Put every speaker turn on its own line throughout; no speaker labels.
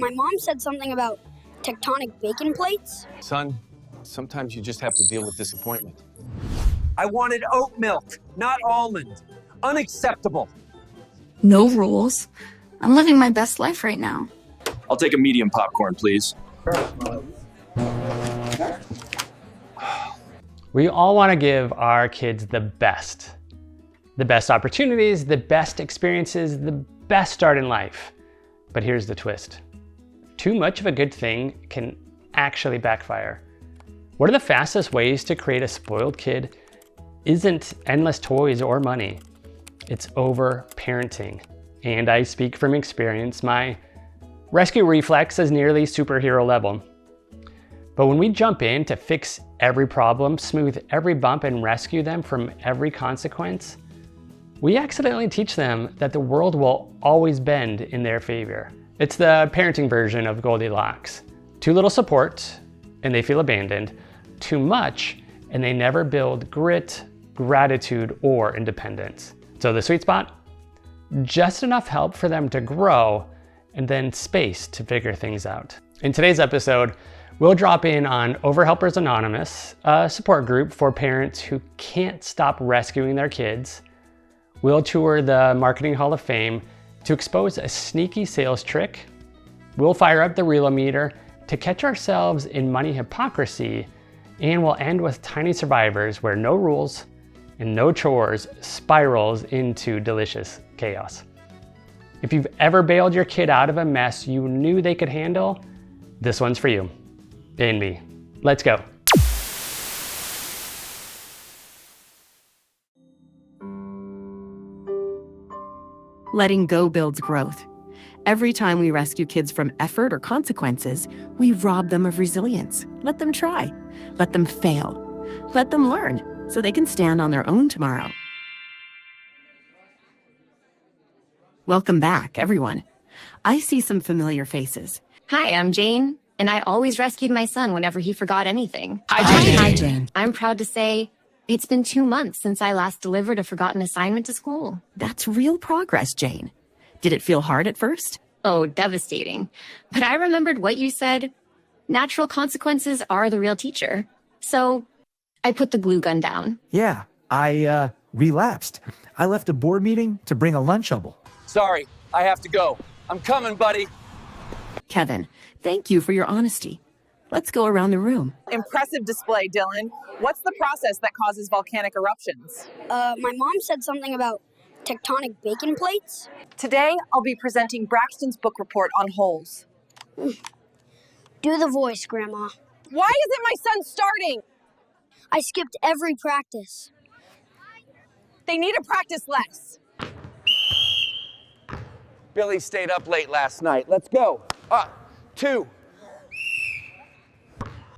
My mom said something about tectonic bacon plates.
Son, sometimes you just have to deal with disappointment.
I wanted oat milk, not almond. Unacceptable.
No rules. I'm living my best life right now.
I'll take a medium popcorn, please.
We all want to give our kids the best. The best opportunities, the best experiences, the best start in life. But here's the twist. Too much of a good thing can actually backfire. One of the fastest ways to create a spoiled kid isn't endless toys or money. It's over-parenting. And I speak from experience, my rescue reflex is nearly superhero level. But when we jump in to fix every problem, smooth every bump, and rescue them from every consequence, we accidentally teach them that the world will always bend in their favor. It's the parenting version of Goldilocks. Too little support, and they feel abandoned. Too much, and they never build grit, gratitude, or independence. So the sweet spot? Just enough help for them to grow, and then space to figure things out. In today's episode, we'll drop in on Overhelpers Anonymous, a support group for parents who can't stop rescuing their kids. We'll tour the Marketing Hall of Fame to expose a sneaky sales trick. We'll fire up the Relometer to catch ourselves in money hypocrisy. And we'll end with tiny survivors where no rules and no chores spirals into delicious chaos. If you've ever bailed your kid out of a mess you knew they could handle, this one's for you and me. Let's go.
Letting go builds growth. Every time we rescue kids from effort or consequences, we rob them of resilience. Let them try. Let them fail. Let them learn so they can stand on their own tomorrow. Welcome back, everyone. I see some familiar faces.
Hi, I'm Jane, and I always rescued my son whenever he forgot anything.
Hi, Jane.
I'm proud to say it's been 2 months since I last delivered a forgotten assignment to school.
That's real progress, Jane. Did it feel hard at first?
Oh, devastating. But I remembered what you said. Natural consequences are the real teacher. So I put the glue gun down.
Yeah, I relapsed. I left a board meeting to bring a Lunchable.
Sorry, I have to go. I'm coming, buddy.
Kevin, thank you for your honesty. Let's go around the room.
Impressive display, Dylan. What's the process that causes volcanic eruptions?
My mom said something about tectonic bacon plates.
Today, I'll be presenting Braxton's book report on holes.
Do the voice, Grandma.
Why isn't my son starting?
I skipped every practice.
They need to practice less.
Billy stayed up late last night. Let's go. 2.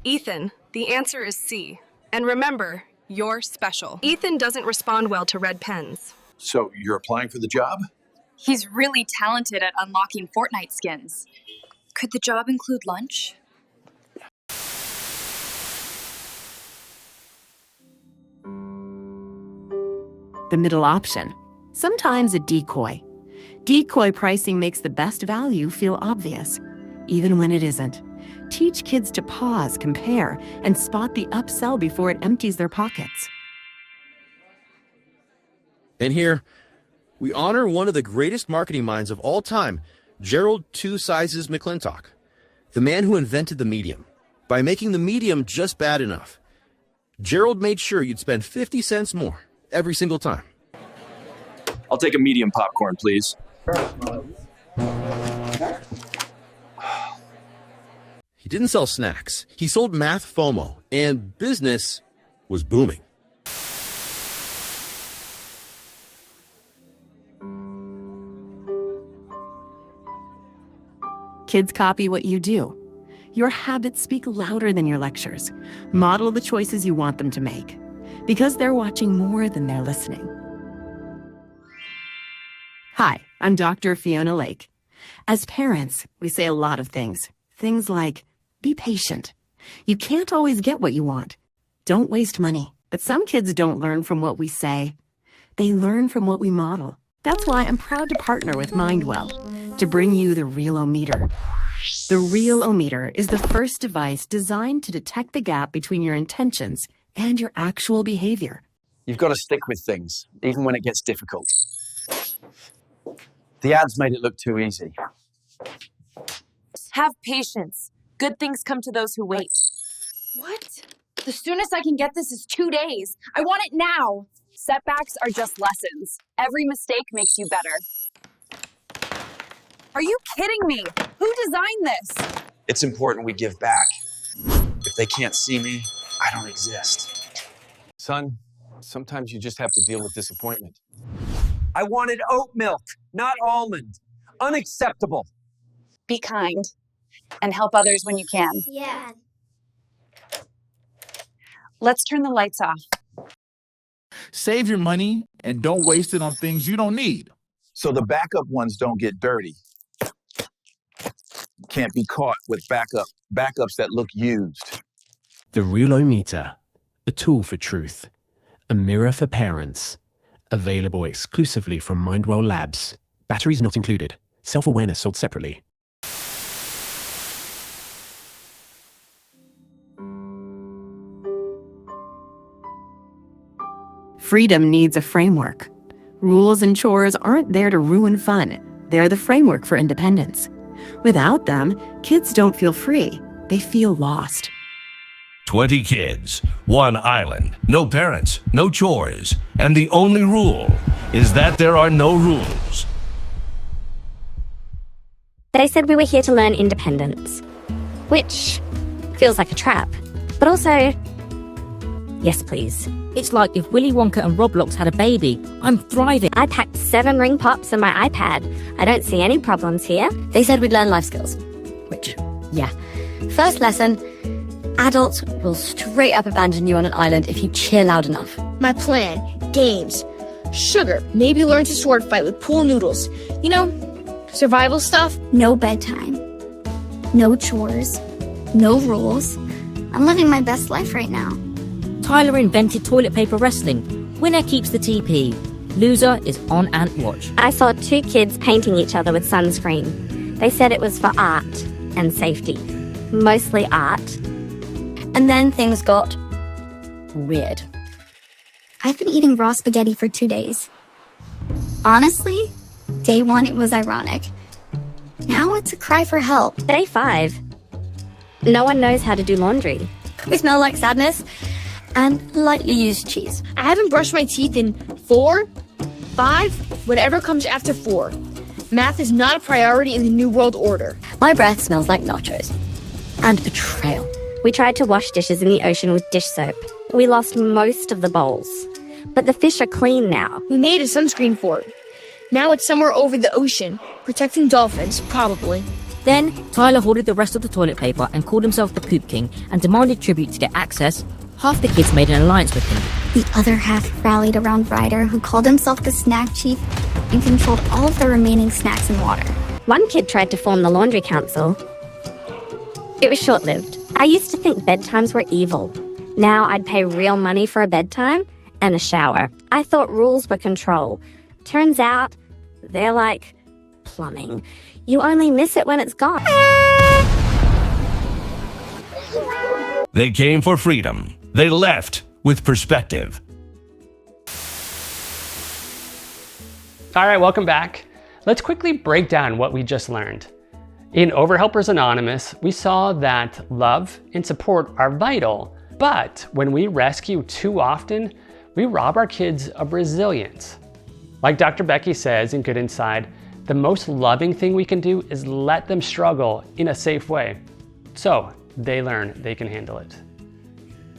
Ethan, the answer is C. And remember, you're special. Ethan doesn't respond well to red pens.
So you're applying for the job?
He's really talented at unlocking Fortnite skins. Could the job include lunch?
The middle option. Sometimes a decoy. Decoy pricing makes the best value feel obvious, even when it isn't. Teach kids to pause, compare, and spot the upsell before it empties their pockets.
And here, we honor one of the greatest marketing minds of all time, Gerald Two Sizes McClintock, the man who invented the medium. By making the medium just bad enough, Gerald made sure you'd spend 50 cents more every single time.
I'll take a medium popcorn, please.
He didn't sell snacks. He sold math FOMO, and business was booming.
Kids copy what you do. Your habits speak louder than your lectures. Model the choices you want them to make, because they're watching more than they're listening. Hi, I'm Dr. Fiona Lake. As parents, we say a lot of things. Things like, be patient. You can't always get what you want. Don't waste money. But some kids don't learn from what we say. They learn from what we model. That's why I'm proud to partner with Mindwell to bring you the Relometer. The Real-O-Meter is the first device designed to detect the gap between your intentions and your actual behavior.
You've got to stick with things, even when it gets difficult. The ads made it look too easy.
Have patience. Good things come to those who wait.
What? The soonest I can get this is 2 days. I want it now.
Setbacks are just lessons. Every mistake makes you better. Are you kidding me? Who designed this?
It's important we give back. If they can't see me, I don't exist. Son, sometimes you just have to deal with disappointment.
I wanted oat milk, not almond. Unacceptable.
Be kind and help others when you can.
Yeah.
Let's turn the lights off.
Save your money and don't waste it on things you don't need.
So the backup ones don't get dirty. Can't be caught with backups that look used.
The Real-O-Meter, a tool for truth, a mirror for parents. Available exclusively from Mindwell Labs. Batteries not included. Self-awareness sold separately.
Freedom needs a framework. Rules and chores aren't there to ruin fun. They're the framework for independence. Without them, kids don't feel free. They feel lost.
20 kids, 1 island, no parents, no chores, and the only rule is that there are no rules.
They said we were here to learn independence, which feels like a trap, but also, yes please.
It's like if Willy Wonka and Roblox had a baby. I'm thriving.
I packed 7 ring pops and my iPad. I don't see any problems here.
They said we'd learn life skills, which, yeah. First lesson, adults will straight up abandon you on an island if you cheer loud enough.
My plan, games, sugar, maybe learn to sword fight with pool noodles. You know, survival stuff.
No bedtime. No chores. No rules. I'm living my best life right now.
Tyler invented toilet paper wrestling. Winner keeps the TP. Loser is on ant watch.
I saw 2 kids painting each other with sunscreen. They said it was for art and safety. Mostly art.
And then things got weird.
I've been eating raw spaghetti for 2 days. Honestly, day 1 it was ironic. Now it's a cry for help.
Day 5. No one knows how to do laundry.
We smell like sadness and lightly used cheese.
I haven't brushed my teeth in 4, 5, whatever comes after 4. Math is not a priority in the New World Order.
My breath smells like nachos and betrayal.
We tried to wash dishes in the ocean with dish soap. We lost most of the bowls. But the fish are clean now.
We made a sunscreen for it. Now it's somewhere over the ocean, protecting dolphins, probably.
Then, Tyler hoarded the rest of the toilet paper and called himself the Poop King and demanded tribute to get access. Half the kids made an alliance with him.
The other half rallied around Ryder, who called himself the Snack Chief and controlled all of the remaining snacks and water.
One kid tried to form the laundry council. It was short-lived. I used to think bedtimes were evil. Now I'd pay real money for a bedtime and a shower. I thought rules were control. Turns out, they're like plumbing. You only miss it when it's gone.
They came for freedom. They left with perspective.
All right, welcome back. Let's quickly break down what we just learned. In Overhelpers Anonymous, we saw that love and support are vital, but when we rescue too often, we rob our kids of resilience. Like Dr. Becky says in Good Inside, the most loving thing we can do is let them struggle in a safe way, so they learn they can handle it.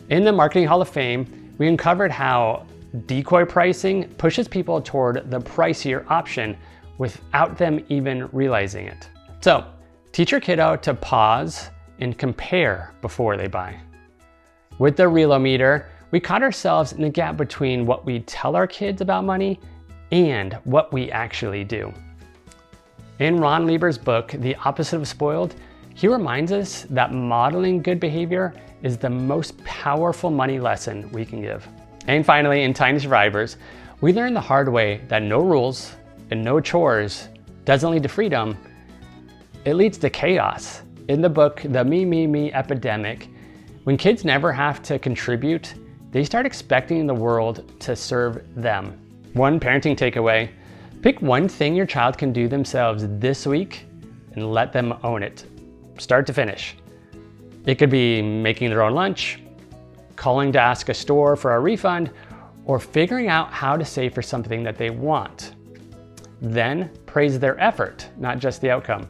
In the Marketing Hall of Fame, we uncovered how decoy pricing pushes people toward the pricier option without them even realizing it. So, teach your kiddo to pause and compare before they buy. With the Real-O-Meter, we caught ourselves in the gap between what we tell our kids about money and what we actually do. In Ron Lieber's book, The Opposite of Spoiled, he reminds us that modeling good behavior is the most powerful money lesson we can give. And finally, in Tiny Survivors, we learned the hard way that no rules and no chores doesn't lead to freedom, It leads to chaos. In the book, The Me, Me, Me Epidemic, when kids never have to contribute, they start expecting the world to serve them. One parenting takeaway: pick one thing your child can do themselves this week and let them own it, start to finish. It could be making their own lunch, calling to ask a store for a refund, or figuring out how to save for something that they want. Then praise their effort, not just the outcome.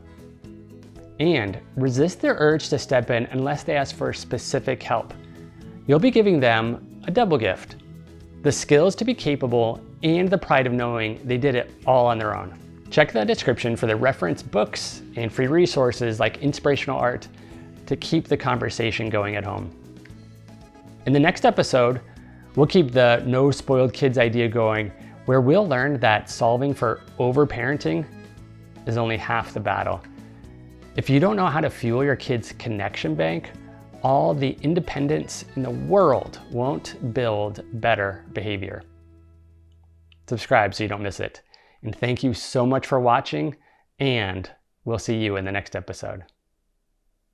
And resist their urge to step in unless they ask for specific help. You'll be giving them a double gift: the skills to be capable and the pride of knowing they did it all on their own. Check the description for the reference books and free resources like inspirational art to keep the conversation going at home. In the next episode, we'll keep the no spoiled kids idea going, where we'll learn that solving for overparenting is only half the battle. If you don't know how to fuel your kids' connection bank, all the independence in the world won't build better behavior. Subscribe so you don't miss it. And thank you so much for watching, and we'll see you in the next episode.